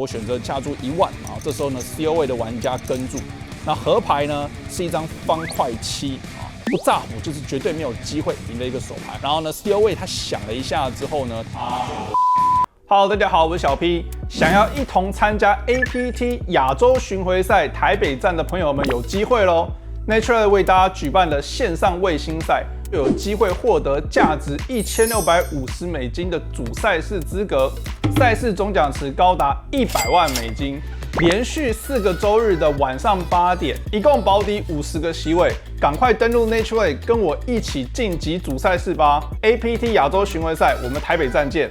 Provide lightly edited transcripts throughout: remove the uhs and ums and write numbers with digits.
我选择下注1万啊。这时候呢 ，CO 位的玩家跟注。那河牌呢是一张方块7啊，不炸胡就是绝对没有机会赢的一个手牌。然后呢 ，CO 位他想了一下之后呢，Hello， 大家好，我是小 P。想要一同参加 APT 亚洲巡回赛台北站的朋友们有机会喽 ！Natural 为大家举办的线上卫星赛，又有机会获得价值$1650的主赛事资格，赛事总奖池高达$100万。连续4个周日的晚上8点，一共保底50个席位，赶快登录 Natural 跟我一起晋级主赛事吧 ！APT 亚洲巡回赛，我们台北站见。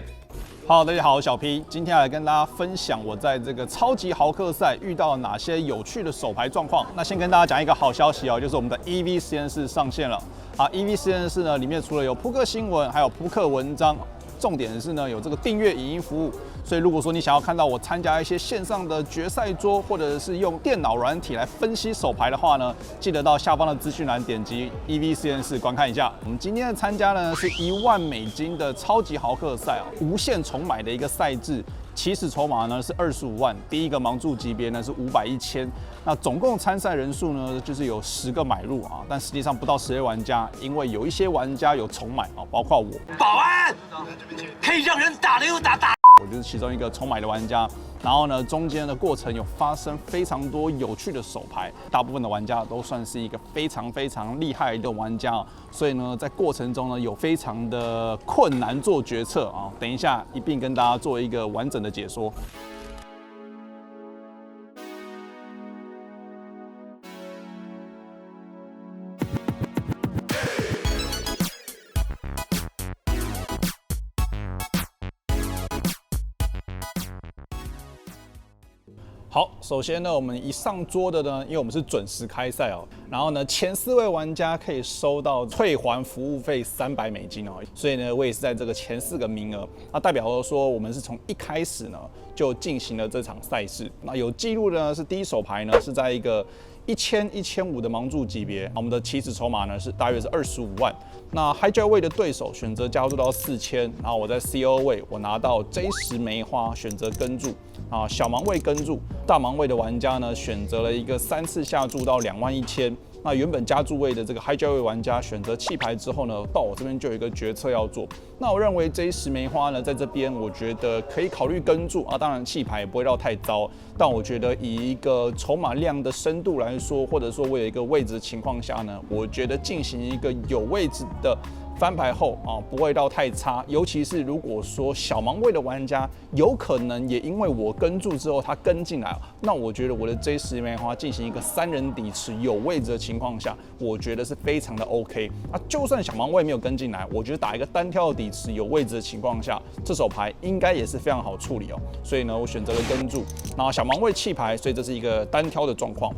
Hello， 大家好，我是小 P， 今天来跟大家分享我在这个超级豪客赛遇到哪些有趣的手牌状况。那先跟大家讲一个好消息哦，就是我们的 EV 实验室上线了。EV 实验室呢，里面除了有扑克新闻，还有扑克文章。重点是呢，有这个订阅影音服务，所以如果说你想要看到我参加一些线上的决赛桌，或者是用电脑软体来分析手牌的话呢，记得到下方的资讯栏点击 EV 实验室观看一下。我们今天的参加呢是$1万的超级豪客赛啊，无限重买的一个赛制。起始筹码呢是25万，第一个盲注级别呢是500、1000，那总共参赛人数呢就是有10个买入啊，但实际上不到10位玩家，因为有一些玩家有重买啊，包括我。保安，可以让人打的又打。我就是其中一个重买的玩家，然后呢，中间的过程有发生非常多有趣的手牌，大部分的玩家都算是一个非常厉害的玩家，所以呢，在过程中呢，有非常的困难做决策啊。等一下一并跟大家做一个完整的解说。好，首先呢，我们一上桌的呢，因为我们是准时开赛哦，然后呢，前4位玩家可以收到退还服务费$300哦，所以呢，我也是在这个前4个名额，那代表说我们是从一开始呢就进行了这场赛事。那有记录的呢是第一手牌呢是在一个1000、1500的盲注级别，我们的起始筹码呢是大约是25万。那 Hijack 位的对手选择加注到4000，然后我在 CO 位我拿到 J10梅花选择跟注啊，小盲位跟注，大盲位的玩家呢选择了一个3次下注到21000。那原本加注位的这个 Hijack 位玩家选择弃牌之后呢，到我这边就有一个决策要做。那我认为J10梅花呢，在这边我觉得可以考虑跟注啊，当然弃牌也不会到太糟，但我觉得以一个筹码量的深度来说，或者说我有一个位置的情况下呢，我觉得进行一个有位置的翻牌后啊，不会到太差，尤其是如果说小盲位的玩家有可能也因为我跟注之后他跟进来，那我觉得我的J10梅花进行一个3人底池有位置的情况下，我觉得是非常的 OK 啊。就算小盲位没有跟进来，我觉得打一个单挑的底池有位置的情况下，这手牌应该也是非常好处理哦。所以呢，我选择了跟注，然后小盲位弃牌，所以这是一个单挑的状况。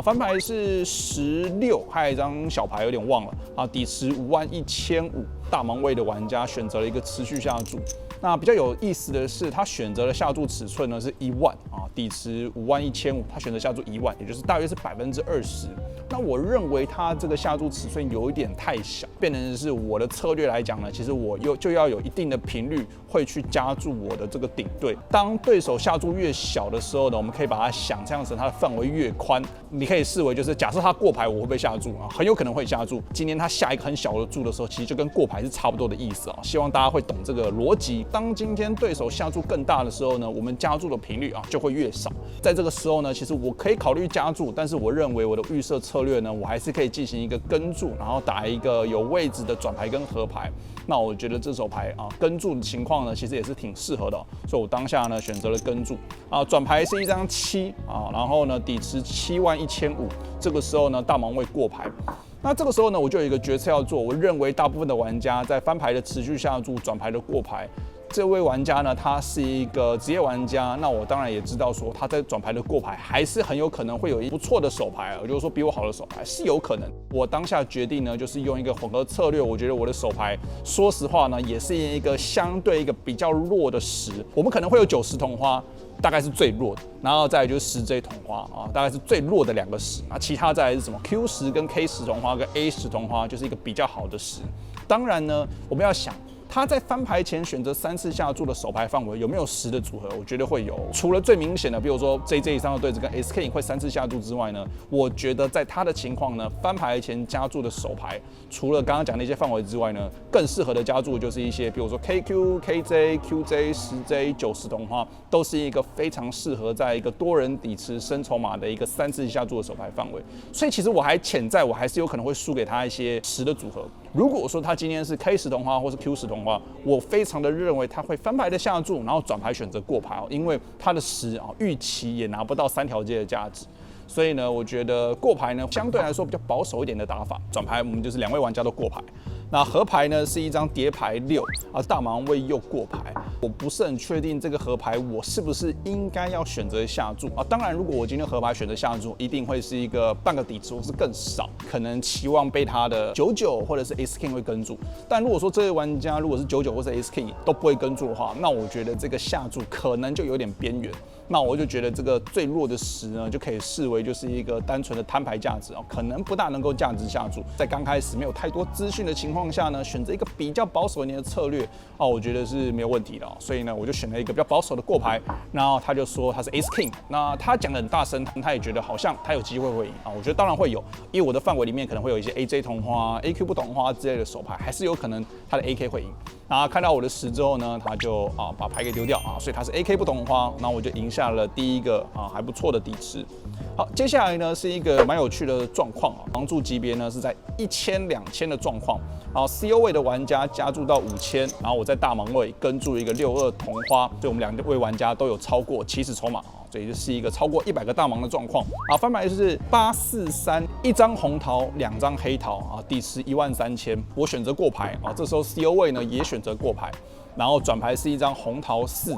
翻牌是16，还有一张小牌有点忘了啊，底池51500，大盲位的玩家选择了一个持续下注。那比较有意思的是，他选择的下注尺寸呢是1万啊，底池51500，他选择下注1万，也就是大约是20%。那我认为他这个下注尺寸有一点太小，变成是我的策略来讲呢，其实我就要有一定的频率会去加注我的这个顶对。当对手下注越小的时候呢，我们可以把它想象成它的范围越宽。你可以视为就是假设他过牌，我会不会下注啊？很有可能会下注。今天他下一个很小的注的时候，其实就跟过牌是差不多的意思啊。希望大家会懂这个逻辑。当今天对手下注更大的时候呢，我们加注的频率啊就会越少。在这个时候呢，其实我可以考虑加注，但是我认为我的预设策略呢，我还是可以进行一个跟注，然后打一个有位置的转牌跟合牌。那我觉得这手牌啊跟注的情况呢，其实也是挺适合的哦，所以我当下呢选择了跟注啊。转牌是一张7啊，然后呢底池71500，这个时候呢大盲位过牌。那这个时候呢，我就有一个决策要做。我认为大部分的玩家在翻牌的持续下注、转牌的过牌，这位玩家呢，他是一个职业玩家，那我当然也知道说他在转牌的过牌还是很有可能会有一不错的手牌，也就是说比我好的手牌是有可能。我当下决定呢，就是用一个混合策略。我觉得我的手牌，说实话呢，也是一个相对一个比较弱的10，我们可能会有90同花。大概是最弱的，然后再来就是10J 同花啊，大概是最弱的2个10，那其他再来是什么 Q10跟K10同花跟A10同花，就是一个比较好的10。当然呢，我们要想他在翻牌前选择3次下注的手牌范围有没有10的组合？我觉得会有。除了最明显的，比如说 JJ 以上的对子跟 SK 会3次下注之外呢，我觉得在他的情况呢，翻牌前加注的手牌，除了刚刚讲的一些范围之外呢，更适合的加注就是一些，比如说 KQ、KJ、QJ、10J、90同花，都是一个非常适合在一个多人底池深筹码的一个3次下注的手牌范围。所以其实我还潜在，我还是有可能会输给他一些10的组合。如果说他今天是 K10同花或是 Q10同花，我非常的认为他会翻牌的下注，然后转牌选择过牌哦，因为他的10啊预期也拿不到3条街的价值。所以呢，我觉得过牌呢相对来说比较保守一点的打法，转牌我们就是2位玩家都过牌。那合牌呢是一张叠牌6啊，大盲位又过牌，我不是很确定这个合牌我是不是应该要选择下注啊？当然，如果我今天合牌选择下注，一定会是一个半个底池或是更少，可能期望被他的99或者是 S King 会跟住。但如果说这位玩家如果是99或是 S King 都不会跟住的话，那我觉得这个下注可能就有点边缘。那我就觉得这个最弱的10呢，就可以视为就是一个单纯的摊牌价值哦，可能不大能够价值下注。在刚开始没有太多资讯的情况下呢，选择一个比较保守一点的策略哦，我觉得是没有问题的哦。所以呢，我就选了一个比较保守的过牌。然后他就说他是 Ace King， 那他讲得很大声，他也觉得好像他有机会会赢啊。我觉得当然会有，因为我的范围里面可能会有一些 AJ 同花、AQ 不同花之类的手牌，还是有可能他的 AK 会赢。然后看到我的10之后呢，他就把牌给丢掉啊，所以他是 AK 不同花，然后我就赢下了第一个还不错的底池。好，接下来呢是一个蛮有趣的状况啊，盲注级别呢是在1000、2000的状况。好 ，CO 位的玩家加注到5000，然后我在大盲位跟注一个62同花，所以我们2位玩家都有超过70筹码啊，所以就是一个超过100个大盲的状况。啊，翻牌就是843，一张红桃，2张黑桃啊，底池13000，我选择过牌啊，这时候 CO 位呢也选择过牌，然后转牌是一张红桃4。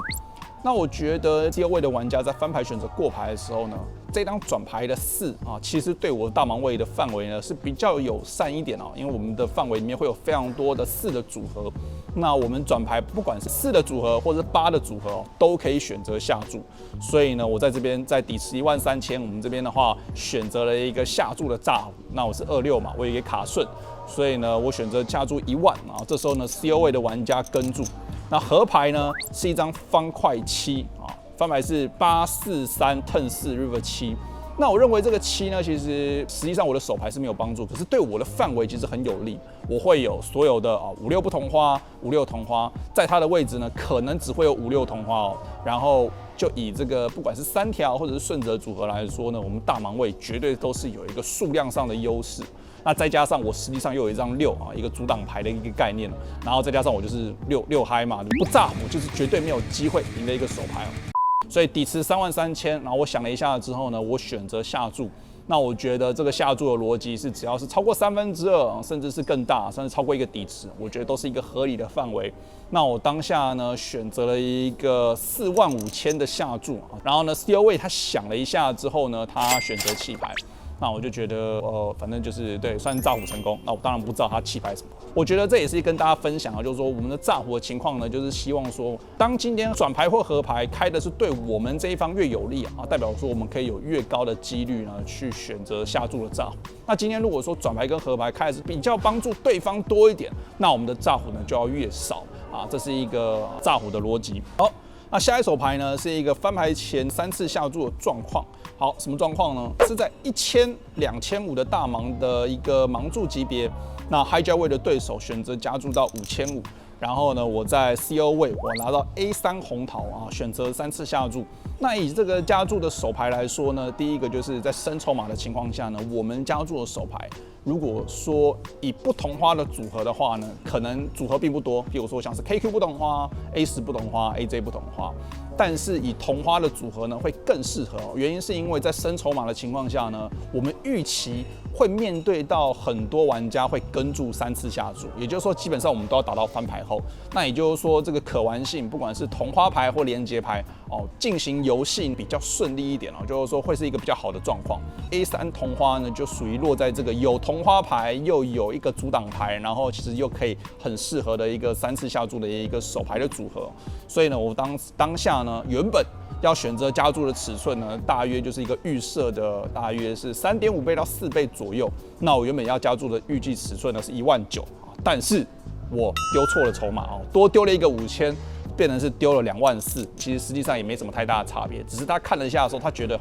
那我觉得第2位的玩家在翻牌选择过牌的时候呢，这张转牌的4啊，其实对我大盲位的范围呢是比较友善一点哦，因为我们的范围里面会有非常多的4的组合，那我们转牌不管是4的组合或者是8的组合哦，都可以选择下注。所以呢，我在这边在底池13000，我们这边的话选择了一个下注的炸虎，那我是26嘛，我也给卡顺，所以呢，我选择下注1万啊。这时候呢 ，CO 位的玩家跟注。那合牌呢是一张方块7啊，翻牌是843 turn 4 river 7。那我认为这个7呢，其实际上我的手牌是没有帮助，可是对我的范围其实很有利。我会有所有的5、6不同花，5、6同花，在它的位置呢，可能只会有5、6同花哦。然后就以这个不管是3条或者是顺泽组合来说呢，我们大盲位绝对都是有一个数量上的优势。那再加上我实际上又有一张6啊，一个阻挡牌的一个概念，然后再加上我就是6嗨嘛，不炸我就是绝对没有机会赢的一个手牌哦。所以底池33000，然后我想了一下之后呢，我选择下注。那我觉得这个下注的逻辑是，只要是超过2/3，甚至是更大，甚至超过一个底池，我觉得都是一个合理的范围。那我当下呢选择了一个45000的下注，然后呢 CO 位他想了一下之后呢，他选择弃牌。那我就觉得，反正就是对，算炸胡成功。那我当然不知道他弃牌什么。我觉得这也是跟大家分享啊，就是说我们的炸胡的情况呢，就是希望说，当今天转牌或合牌开的是对我们这一方越有利啊，代表说我们可以有越高的几率呢去选择下注的炸胡。那今天如果说转牌跟合牌开的是比较帮助对方多一点，那我们的炸胡呢就要越少啊，这是一个炸胡的逻辑。好。那下一手牌呢是一个翻牌前3次下注的状况。好，什么状况呢？是在1000、2500的大盲的一个盲注级别。那 hijack 位的对手选择加注到5500，然后呢，我在 CO 位我拿到 A3 红桃啊，选择3次下注。那以这个加注的手牌来说呢，第一个就是在深筹码的情况下呢，我们加注的手牌，如果说以不同花的组合的话呢，可能组合并不多，比如说像是 KQ 不同花、A10 不同花、AJ 不同花。但是以同花的组合呢，会更适合。原因是因为在深筹码的情况下呢，我们预期会面对到很多玩家会跟注3次下注，也就是说，基本上我们都要打到翻牌后。那也就是说，这个可玩性，不管是同花牌或连结牌哦，进行游戏比较顺利一点哦，就是说会是一个比较好的状况。A3 同花呢，就属于落在这个有同花牌又有一个阻挡牌，然后其实又可以很适合的一个3次下注的一个手牌的组合。所以呢，我当下呢，原本要选择加注的尺寸呢，大约就是一个预设的，大约是3.5倍到4倍左右。那我原本要加注的预计尺寸呢是19000啊，但是我丢错了筹码哦，多丢了一个5000，变成是丢了24000，其实实际上也没什么太大的差别，只是他看了一下的时候，他觉得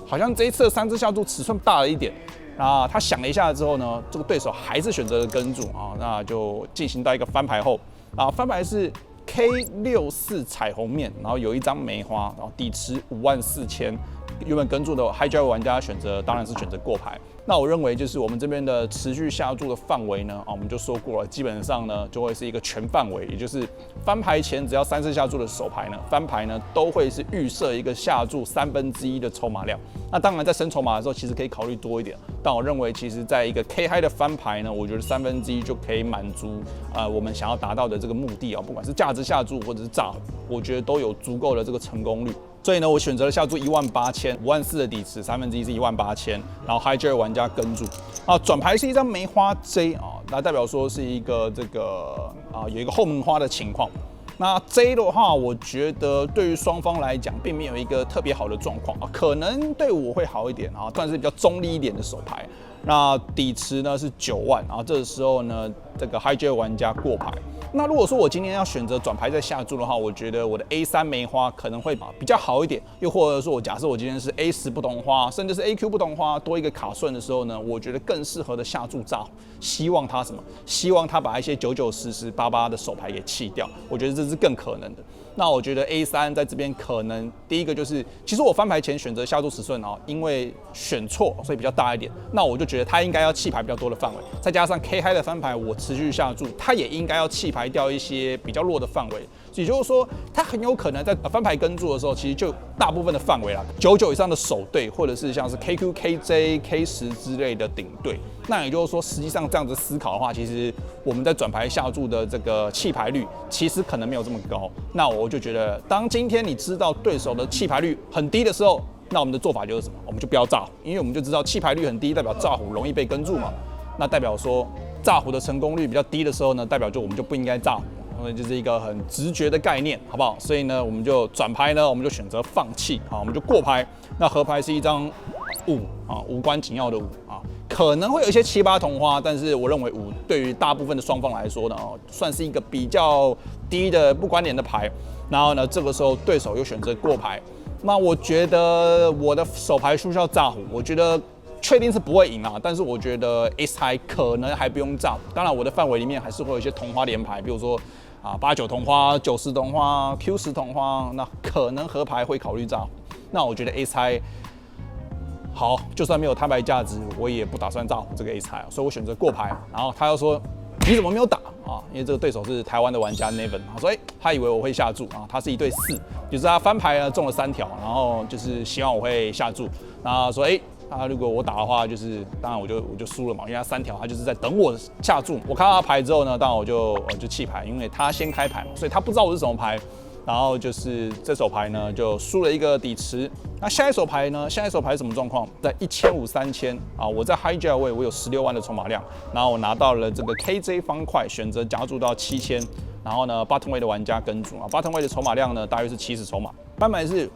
好像这一次的3只下注尺寸大了一点。那他想了一下之后呢，这个对手还是选择了跟注啊，那就进行到一个翻牌后啊，翻牌是 K64彩虹面，然后有一张梅花，然后底池54000，原本跟注的 Hijack 玩家当然是选择过牌。那我认为就是我们这边的持续下注的范围呢，我们就说过了，基本上呢就会是一个全范围，也就是翻牌前只要3次下注的手牌呢，翻牌呢都会是预设一个下注1/3的筹码量。那当然在升筹码的时候，其实可以考虑多一点，但我认为其实在一个 K high 的翻牌呢，我觉得1/3就可以满足我们想要达到的这个目的不管是价值下注或者是炸，我觉得都有足够的这个成功率。所以呢，我选择了下注18000，54000的底池，1/3是18000，然后 Hijack 玩家跟注转牌是一张梅花 J 那代表说是一个有一个后门花的情况。那 J 的话，我觉得对于双方来讲，并没有一个特别好的状况可能对我会好一点算是比较中立一点的手牌。那底池呢是9万，然后这个时候呢，这个 Hijack 玩家过牌。那如果说我今天要选择转牌再下注的话，我觉得我的 A3 梅花可能会比较好一点，又或者说我假设我今天是 A10不同花，甚至是 AQ 不同花多一个卡顺的时候呢，我觉得更适合的下注炸，希望他什么？希望他把一些99、10、10、88的手牌给弃掉，我觉得这是更可能的。那我觉得 A3 在这边可能第一个就是，其实我翻牌前选择下注尺寸因为选错，所以比较大一点。那我就觉得他应该要弃牌比较多的范围，再加上 K high 的翻牌，我持续下注，他也应该要弃牌掉一些比较弱的范围。也就是说，他很有可能在翻牌跟注的时候，其实就大部分的范围啦，99以上的首对，或者是像是 KQ、KJ、K10之类的顶对。那也就是说，实际上这样子思考的话，其实我们在转牌下注的这个弃牌率，其实可能没有这么高。那我就觉得，当今天你知道对手的弃牌率很低的时候，那我们的做法就是什么？我们就不要炸胡，因为我们就知道弃牌率很低，代表炸胡容易被跟注嘛。那代表说炸胡的成功率比较低的时候呢，代表我们就不应该炸胡。就是一个很直觉的概念，好不好？所以呢，我们就转牌呢，我们就选择放弃，我们就过牌。那合牌是一张5无关紧要的5可能会有一些7、8同花，但是我认为5对于大部分的双方来说呢，算是一个比较低的不关联的牌。然后呢，这个时候对手又选择过牌，那我觉得我的手牌输要炸胡，我觉得确定是不会赢但是我觉得 S high 可能还不用炸。当然，我的范围里面还是会有一些同花连牌，比如说8、9同花、90同花、Q10同花，那可能合牌会考虑炸胡。那我觉得 S high 好，就算没有摊牌价值，我也不打算炸胡这个 S high，所以我选择过牌。然后他又说你怎么没有打因为这个对手是台湾的玩家 Nevin， 所以他以为我会下注他是1对4，就是他翻牌呢中了3条，然后就是希望我会下注，然后说如果我打的话，就是当然我就输了嘛，因为他3条，他就是在等我下注。我看到他牌之后呢，当然我就弃牌，因为他先开牌嘛，所以他不知道我是什么牌。然后就是这手牌呢，就输了一个底池。那下一手牌呢？下一手牌是什么状况？在1500、3000我在 Hijack 位我有16万的筹码量，然后我拿到了这个 KJ 方块，选择加注到7000。然后呢 ，bottom 位的玩家跟注bottom 位的筹码量呢大约是70筹码，翻牌是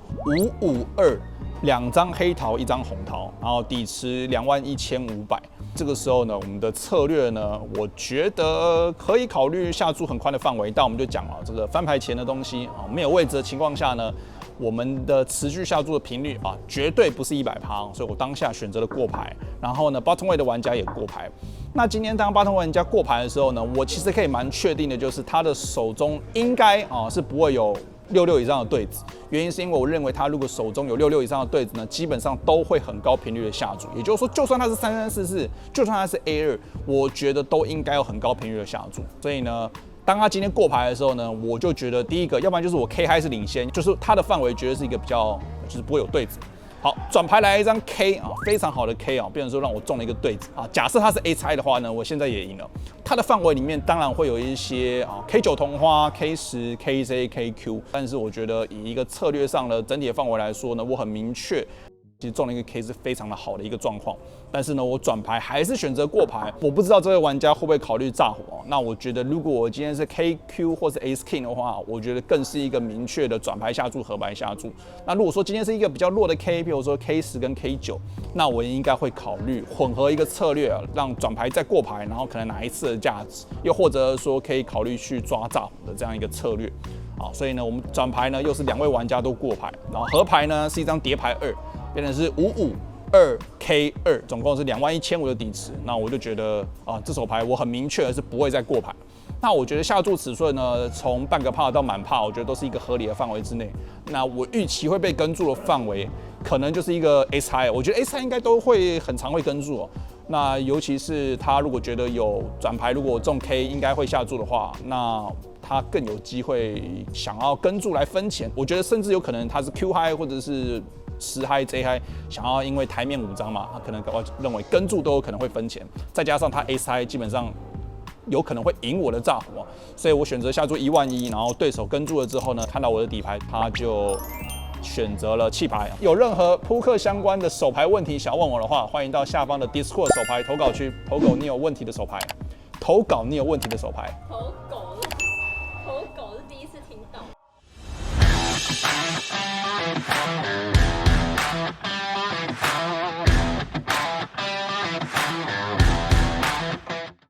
552，2张黑桃，1张红桃，然后底池21500。这个时候呢，我们的策略呢，我觉得可以考虑下注很宽的范围，但我们就讲这个翻牌前的东西没有位置的情况下呢，我们的持续下注的频率绝对不是100%，所以我当下选择了过牌。然后呢 ，bottom 位的玩家也过牌。那今天当 bottom 位玩家过牌的时候呢，我其实可以蛮确定的，就是他的手中应该是不会有66以上的对子，原因是因为我认为他如果手中有66以上的对子呢，基本上都会很高频率的下注。也就是说，就算他是3344，就算他是 A2，我觉得都应该有很高频率的下注。所以呢，当他今天过牌的时候呢，我就觉得第一个，要不然就是我 K high 是领先，就是他的范围绝对是一个比较就是不会有对子。好，转牌来一张 K 非常好的 K 变成说让我中了一个对子假设他是 A 猜的话呢，我现在也赢了。它的范围里面当然会有一些K9 同花、K10、KJ、KQ， 但是我觉得以一个策略上的整体的范围来说呢，我很明确其实中了一个 K 是非常的好的一个状况，但是呢，我转牌还是选择过牌。我不知道这位玩家会不会考虑炸火。那我觉得，如果我今天是 KQ 或是 Ace King 的话，我觉得更是一个明确的转牌下注、合牌下注。那如果说今天是一个比较弱的 K， 比如说 K10跟 K9，那我应该会考虑混合一个策略，让转牌再过牌，然后可能拿一次的价值，又或者说可以考虑去抓炸火的这样一个策略。好，所以呢，我们转牌呢又是2位玩家都过牌，然后合牌呢是一张叠牌2。变成是552K2，总共是21500的底池。那我就觉得这手牌我很明确的是不会再过牌。那我觉得下注尺寸呢，从半个帕到满帕，我觉得都是一个合理的范围之内。那我预期会被跟注的范围，可能就是一个 S high， 我觉得 S high 应该都会很常会跟注哦。那尤其是他如果觉得有转牌，如果中 K 应该会下注的话，那他更有机会想要跟注来分钱。我觉得甚至有可能他是 Q high 或者是10嗨 J 嗨，想要因为台面5张嘛，他可能我认为跟注都有可能会分钱，再加上他 S 嗨基本上有可能会赢我的炸火，所以我选择下注11000，然后对手跟注了之后呢，看到我的底牌，他就选择了弃牌。有任何扑克相关的手牌问题想要问我的话，欢迎到下方的 Discord 手牌投稿区投稿你有问题的手牌，投稿你有问题的手牌。投稿。